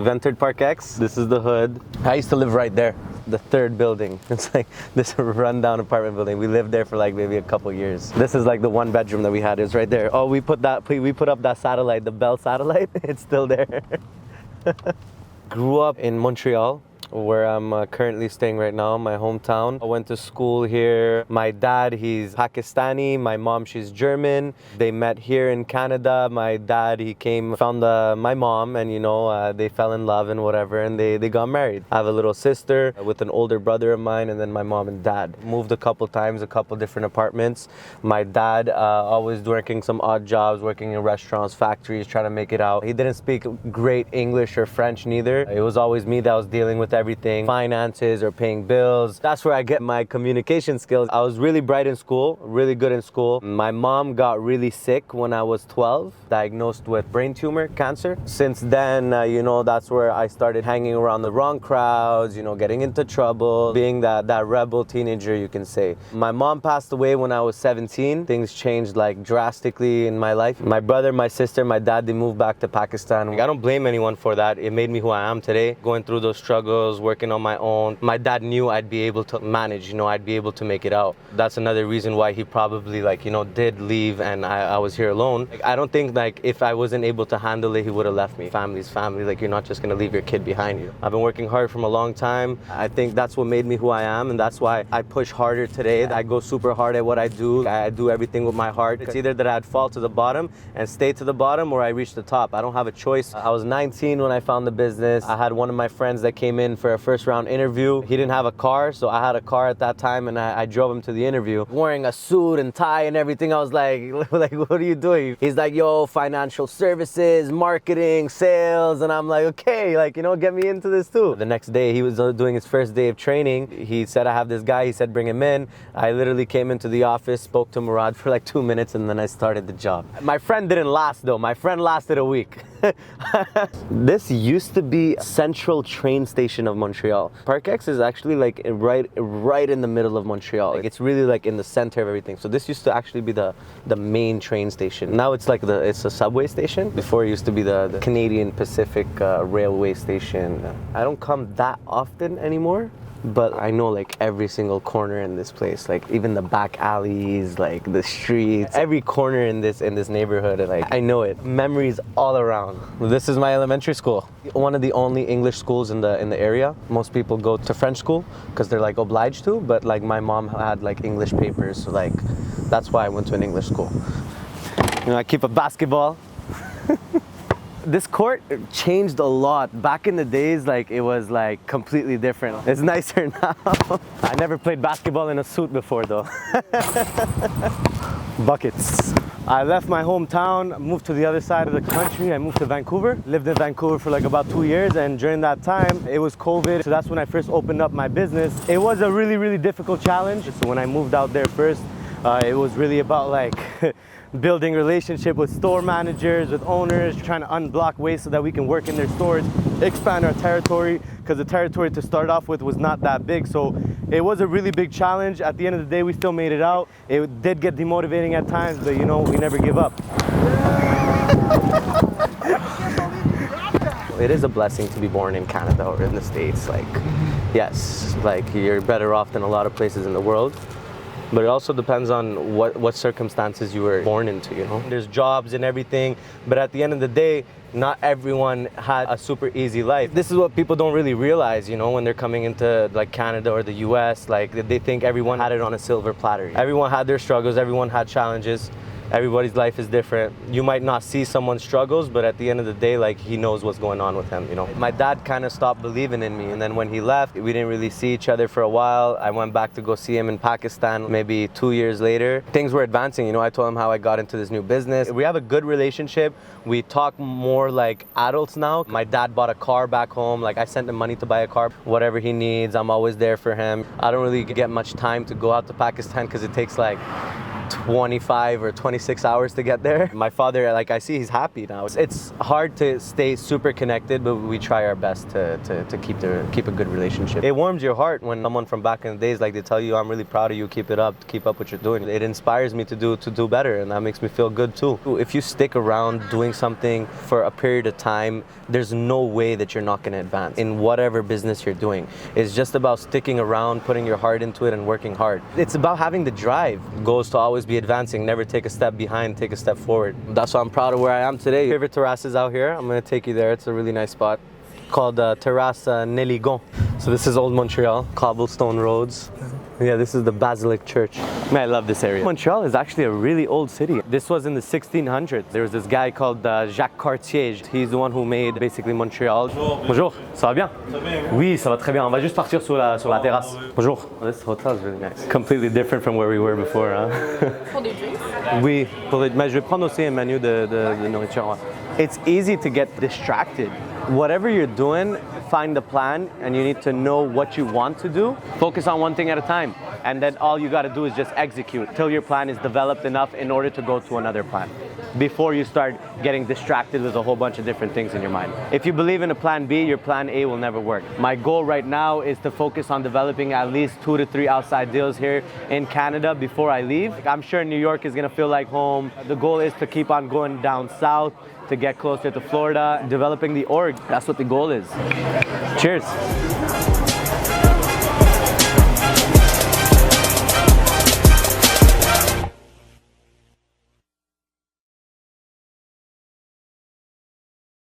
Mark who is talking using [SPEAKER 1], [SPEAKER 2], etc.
[SPEAKER 1] We've entered Park X. This is the hood. I used to live right there, the third building. It's like this rundown apartment building. We lived there for like maybe a couple years. This is like the one bedroom that we had. It's right there. Oh, we put up that satellite, the Bell satellite. It's still there. Grew up in Montreal, where I'm currently staying right now, my hometown. I went to school here. My dad, he's Pakistani. My mom, she's German. They met here in Canada. My dad, he came, found my mom, and they fell in love and whatever, and they got married. I have a little sister with an older brother of mine, and then my mom and dad. Moved a couple times, a couple different apartments. My dad, always working some odd jobs, working in restaurants, factories, trying to make it out. He didn't speak great English or French neither. It was always me that was dealing with everything, finances or paying bills. That's where I get my communication skills. I was really bright in school, really good in school. My mom got really sick when I was 12, diagnosed with brain tumor, cancer. Since then, that's where I started hanging around the wrong crowds, getting into trouble, being that rebel teenager, you can say. My mom passed away when I was 17. Things changed like drastically in my life. My brother, my sister, my dad, they moved back to Pakistan. I don't blame anyone for that. It made me who I am today, going through those struggles, working on my own. My dad knew I'd be able to manage, I'd be able to make it out. That's another reason why he probably did leave and I was here alone. I don't think if I wasn't able to handle it, he would have left me. Family's family, you're not just gonna leave your kid behind you. I've been working hard from a long time. I think that's what made me who I am, and that's why I push harder today. I go super hard at what I do. I do everything with my heart. It's either that I'd fall to the bottom and stay to the bottom, or I reach the top. I don't have a choice. I was 19 when I found the business. I had one of my friends that came in for a first round interview. He didn't have a car, so I had a car at that time, and I drove him to the interview. Wearing a suit and tie and everything. I was like, what are you doing? He's like, yo, financial services, marketing, sales. And I'm like, okay, get me into this too. The next day, he was doing his first day of training. He said, I have this guy. He said, bring him in. I literally came into the office, spoke to Murad for like 2 minutes, and then I started the job. My friend didn't last though. My friend lasted a week. This used to be Central train station of Montreal. Park X is actually right in the middle of Montreal. It's really in the center of everything. So this used to actually be the main train station. Now it's it's a subway station. Before it used to be the Canadian Pacific railway station. I don't come that often anymore, but I know every single corner in this place, even the back alleys, the streets, every corner in this neighborhood, I know it. Memories all around. This is my elementary school. One of the only English schools in the area. Most people go to French school because they're obliged to, but my mom had English papers, so that's why I went to an English school. I keep a basketball. This court changed a lot. Back in the days, it was completely different. It's nicer now. I never played basketball in a suit before though. Buckets. I left my hometown, moved to the other side of the country. I moved to Vancouver. Lived in Vancouver for about 2 years, and during that time, it was COVID. So that's when I first opened up my business. It was a really, really difficult challenge. So when I moved out there first, it was really about building relationship with store managers, with owners, trying to unblock ways so that we can work in their stores, expand our territory, because the territory to start off with was not that big. So it was a really big challenge. At the end of the day, we still made it out. It did get demotivating at times, but we never give up. It is a blessing to be born in Canada or in the States. Yes, you're better off than a lot of places in the world. But it also depends on what circumstances you were born into, There's jobs and everything, but at the end of the day, not everyone had a super easy life. This is what people don't really realize, when they're coming into Canada or the US, they think everyone had it on a silver platter. Everyone had their struggles, everyone had challenges. Everybody's life is different. You might not see someone's struggles, but at the end of the day, he knows what's going on with him, My dad kind of stopped believing in me, and then when he left, we didn't really see each other for a while. I went back to go see him in Pakistan maybe 2 years later. Things were advancing, I told him how I got into this new business. We have a good relationship. We talk more like adults now. My dad bought a car back home. I sent him money to buy a car. Whatever he needs, I'm always there for him. I don't really get much time to go out to Pakistan because it takes 25 or 26 hours to get there. My father, like I see, he's happy now. It's hard to stay super connected, but we try our best to keep a good relationship. It warms your heart when someone from back in the days, like they tell you, I'm really proud of you, keep it up, keep up what you're doing. It inspires me to do better, and that makes me feel good too. If you stick around doing something for a period of time, there's no way that you're not going to advance in whatever business you're doing. It's just about sticking around, putting your heart into it, and working hard. It's about having the drive. Goals to always be advancing, never take a step behind, take a step forward. That's why I'm proud of where I am today. Favorite terraces out here, I'm going to take you there. It's a really nice spot called Terrace Néligon. So this is old Montreal, cobblestone roads. Yeah, this is the Basilic Church. Man, I love this area. Montreal is actually a really old city. This was in the 1600s. There was this guy called Jacques Cartier. He's the one who made basically Montreal. Bonjour, ça va bien? Oui, ça va très bien. On va juste partir sur la terrasse. Bonjour. This hotel is really nice. Completely different from where we were before, huh?
[SPEAKER 2] Pour des drinks?
[SPEAKER 1] Oui, mais je vais prendre aussi un menu de nourriture. It's easy to get distracted. Whatever you're doing, find the plan, and you need to know what you want to do. Focus on one thing at a time, and then all you got to do is just execute till your plan is developed enough in order to go to another plan, before you start getting distracted with a whole bunch of different things in your mind. If you believe in a plan B, your plan A will never work. My goal right now is to focus on developing at least 2 to 3 outside deals here in Canada before I leave. I'm sure New York is going to feel like home. The goal is to keep on going down south, to get closer to Florida, developing the org. That's what the goal is. Cheers.